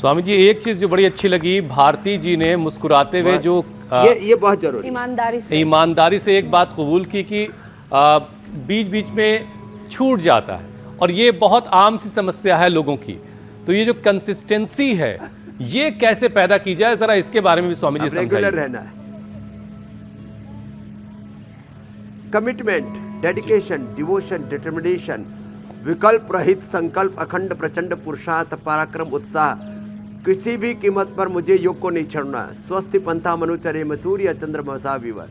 स्वामी जी एक चीज जो बड़ी अच्छी लगी, भारती जी ने मुस्कुराते हुए जो ये बहुत जरूरी, ईमानदारी से एक बात कबूल की कि बीच बीच में छूट जाता है, और ये बहुत आम सी समस्या है लोगों की। तो ये जो कंसिस्टेंसी है ये कैसे पैदा की जाए, जरा इसके बारे में भी स्वामी जी समझाइए। रेगुलर रहना है, कमिटमेंट, डेडिकेशन, डिवोशन, डिटर्मिनेशन, विकल्प रहित संकल्प, अखंड प्रचंड पुरुषार्थ, पराक्रम, उत्साह, किसी भी कीमत पर मुझे योग को नहीं छोड़ना। स्वस्थ पंथा मनुचर्य मसूर्य चंद्रमा विवर।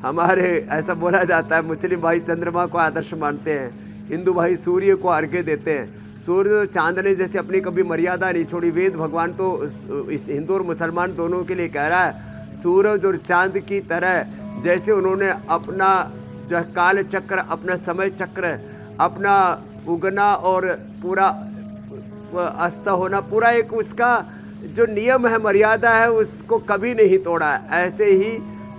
हमारे ऐसा बोला जाता है, मुस्लिम भाई चंद्रमा को आदर्श मानते हैं, हिंदू भाई सूर्य को अर्घ्य देते हैं। सूर्य चांद ने जैसे अपनी कभी मर्यादा नहीं छोड़ी। वेद भगवान तो इस हिंदू और मुसलमान दोनों के लिए कह रहा है, सूरज और चांद की तरह जैसे उन्होंने अपना जो काल चक्र, अपना समय चक्र, अपना उगना और पूरा अस्त होना, पूरा एक उसका जो नियम है, मर्यादा है, उसको कभी नहीं तोड़ा। ऐसे ही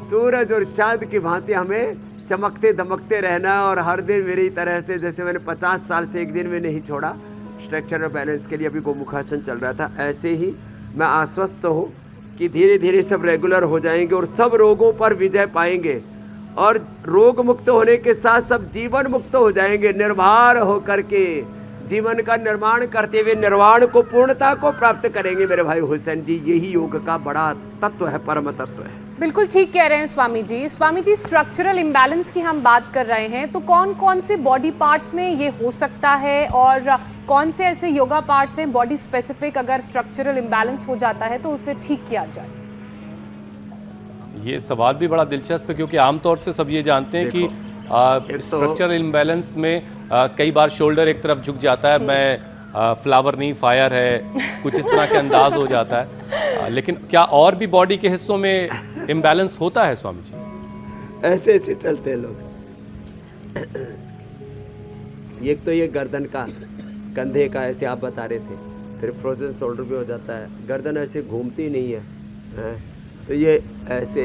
सूरज और चांद की भांति हमें चमकते दमकते रहना, और हर दिन मेरी तरह से, जैसे मैंने 50 साल से एक दिन में नहीं छोड़ा स्ट्रक्चरल बैलेंस के लिए, अभी गोमुखासन चल रहा था, ऐसे ही मैं आश्वस्त हूँ कि धीरे धीरे सब रेगुलर हो जाएंगे और सब रोगों पर विजय पाएंगे, और रोग मुक्त होने के साथ सब जीवन मुक्त हो जाएंगे। निर्भर होकर के जीवन का निर्माण करते हुए निर्वाण को, पूर्णता को प्राप्त करेंगे मेरे भाई हुसैन जी। यही योग का बड़ा तत्व है, परम तत्व है। बिल्कुल ठीक कह रहे हैं स्वामी जी। स्वामी जी, स्ट्रक्चरल इम्बैलेंस की हम बात कर रहे हैं, तो कौन कौन से बॉडी पार्ट्स में ये हो सकता है, और कौन से ऐसे योगा पार्ट्स हैं बॉडी स्पेसिफिक, अगर स्ट्रक्चरल इम्बैलेंस हो जाता है तो उसे ठीक किया जाए? ये सवाल भी बड़ा दिलचस्प है, क्योंकि आमतौर से सब ये जानते हैं कि स्ट्रक्चरल इम्बैलेंस में कई बार शोल्डर एक तरफ झुक जाता है, मैं फ्लावर नहीं फायर है, कुछ इस तरह के अंदाज हो जाता है। लेकिन क्या और भी बॉडी के हिस्सों में इम्बैलेंस होता है स्वामी जी? ऐसे ऐसे चलते हैं लोग। एक तो ये गर्दन का, कंधे का, ऐसे आप बता रहे थे, फिर फ्रोजन शोल्डर भी हो जाता है। गर्दन ऐसे घूमती नहीं है, तो ये ऐसे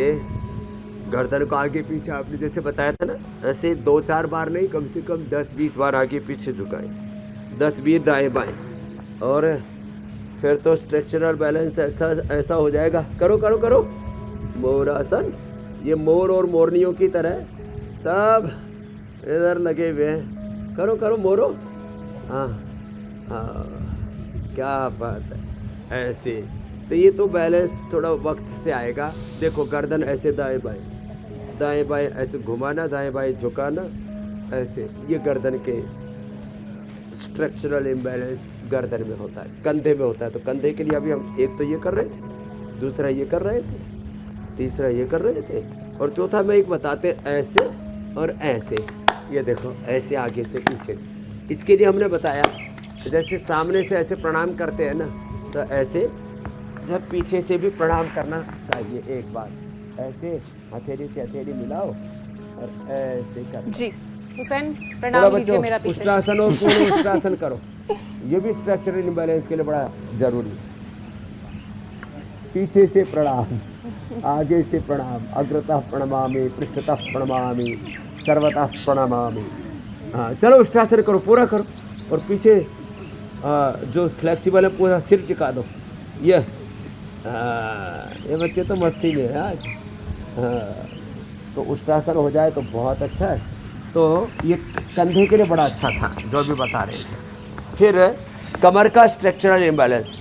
गर्दन को आगे पीछे, आपने जैसे बताया था ना, ऐसे 2-4 बार नहीं, कम से कम 10-20 बार आगे पीछे झुकाए, 10-20 दाएं बाएं, और फिर तो स्ट्रक्चरल बैलेंस ऐसा हो जाएगा। करो करो करो मोरासन। ये मोर और मोरनियों की तरह सब इधर लगे हुए हैं। करो करो मोरो। हाँ हाँ, क्या बात है। ऐसे तो ये तो बैलेंस थोड़ा वक्त से आएगा। देखो गर्दन ऐसे दाएं बाएं ऐसे घुमाना, दाएं बाएं झुकाना, ऐसे। ये गर्दन के स्ट्रक्चरल इम्बैलेंस गर्दन में होता है, कंधे में होता है। तो कंधे के लिए अभी हम एक तो ये कर रहे थे, दूसरा ये कर रहे थे, तीसरा ये कर रहे थे, और चौथा में एक बताते ऐसे और ऐसे। ये देखो ऐसे आगे से पीछे से। इसके लिए हमने बताया जैसे सामने से ऐसे प्रणाम करते हैं ना, तो ऐसे जब पीछे से भी प्रणाम करना चाहिए। एक बार ऐसे हथेली से हथेली मिलाओ और ऐसे कर। जी हुसैन, प्रणाम लीजिए मेरा पीछे से। उत्तरासन और पूर्ण उत्तरासन करो, ये भी स्ट्रक्चरल इम्बैलेंस के लिए बड़ा जरूरी है। पीछे से प्रणाम, आगे से प्रणाम, अग्रतः प्रणमामि, पृष्ठतः प्रणमामि, सर्वतः प्रणमामि। हाँ चलो उत्तरासन करो, पूरा करो, और पीछे जो फ्लेक्सिबल है पूरा सिर टिका दो। ये बच्चे तो मस्ती में है आज। तो उत्तरासन हो जाए तो बहुत अच्छा है। तो ये कंधे के लिए बड़ा अच्छा था जो भी बता रहे थे। फिर कमर का स्ट्रक्चरल इम्बैलेंस,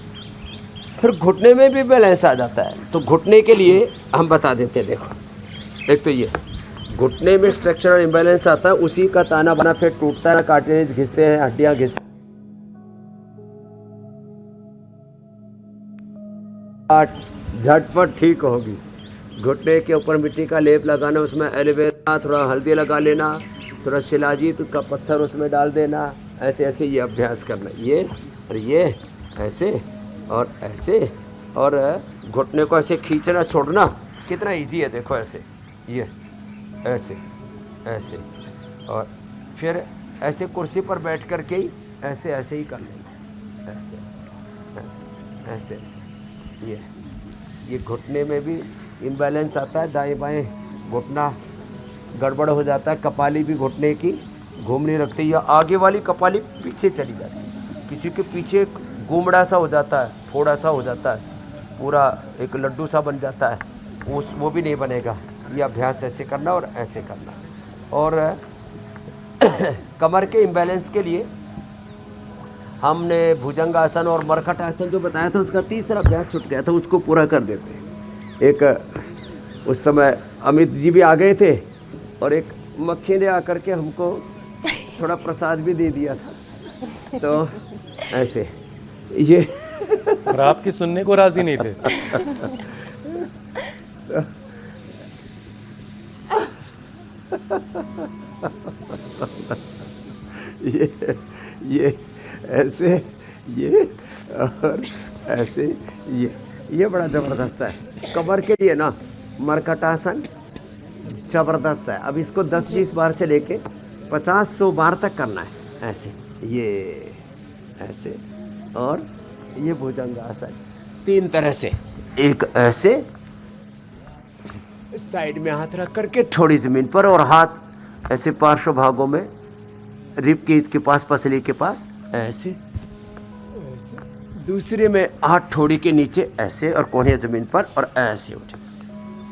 फिर घुटने में भी बैलेंस आ जाता है। तो घुटने के लिए हम बता देते हैं। देखो एक तो ये घुटने में स्ट्रक्चरल इम्बैलेंस आता है, उसी का ताना बना फिर टूटता है, कार्टिलेज घिसते हैं, हड्डियाँ घिसते, झटपट ठीक होगी। घुटने के ऊपर मिट्टी का लेप लगाना, उसमें एलोवेरा, थोड़ा हल्दी लगा लेना, थोड़ा शिलाजीत का पत्थर उसमें डाल देना, ऐसे ऐसे ये अभ्यास करना। ये और ये ऐसे और ऐसे, और घुटने को ऐसे खींचना छोड़ना, कितना इजी है देखो। ऐसे ये ऐसे ऐसे, और फिर ऐसे कुर्सी पर बैठ कर के ही ऐसे ऐसे ही कर लेना, ऐसे ऐसे ऐसे ऐसे। ये घुटने में भी इम्बैलेंस आता है, दाएं बाएं घुटना गड़बड़ हो जाता है। कपाली भी घुटने की घूम नहीं रखती, या आगे वाली कपाली पीछे चली जाती है। किसी के पीछे गुमड़ा सा हो जाता है, फोड़ा सा हो जाता है, पूरा एक लड्डू सा बन जाता है, वो भी नहीं बनेगा। ये अभ्यास ऐसे करना और ऐसे करना। और कमर के इम्बैलेंस के लिए हमने भुजंगासन और मरकट आसन जो बताया था उसका तीसरा अभ्यास छूट गया था, उसको पूरा कर देते हैं। एक उस समय अमित जी भी आ गए थे और एक मक्खी ने आकर के हमको थोड़ा प्रसाद भी दे दिया था। तो ऐसे ये और आपकी सुनने को राजी नहीं थे। ये ऐसे ये और ऐसे ये बड़ा ज़बरदस्त है। कमर के लिए ना मरकटासन ज़बरदस्त है। अब इसको 10-20 बार से लेके 50-100 बार तक करना है। ऐसे ये ऐसे और ये भुजंगासन 3 तरह से। एक ऐसे साइड में हाथ रख करके थोड़ी ज़मीन पर और हाथ ऐसे पार्श्व भागों में रिब केज के पास, पसली के पास ऐसे ऐसे। दूसरे में हाथ थोड़ी के नीचे ऐसे और कोने ज़मीन पर और ऐसे उठे।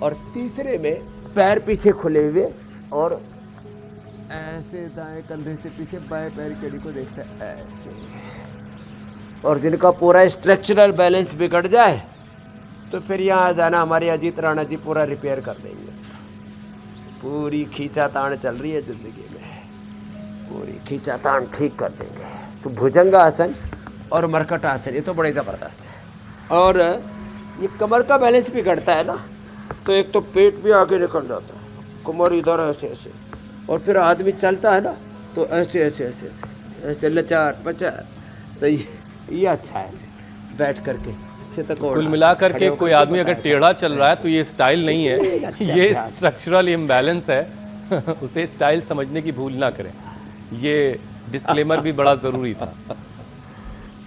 और तीसरे में पैर पीछे खुले हुए और ऐसे दाएं कंधे से पीछे बाएं पैर की अड़ी को देखता है ऐसे। और जिनका पूरा स्ट्रक्चरल बैलेंस बिगड़ जाए तो फिर यहाँ आ जाना, हमारे अजीत राणा जी पूरा रिपेयर कर देंगे इसका। पूरी खींचातान चल रही है ज़िंदगी में, पूरी खींचातान ठीक कर देंगे। तो भुजंगासन और मरकटासन ये तो बड़े ज़बरदस्त है। और ये कमर का बैलेंस बिगड़ता है ना, तो एक तो पेट भी आगे निकल जाता है, कमर इधर ऐसे ऐसे, और फिर आदमी चलता है ना तो ऐसे ऐसे ऐसे ऐसे ऐसे लचार पचार। तो ये अच्छा है ऐसे बैठ करके। कुल मिलाकर के कोई आदमी अगर टेढ़ा चल रहा है तो ये स्टाइल नहीं है, ये स्ट्रक्चरल इम्बैलेंस है। उसे स्टाइल समझने की भूल ना करें। ये डिस्क्लेमर भी बड़ा ज़रूरी था।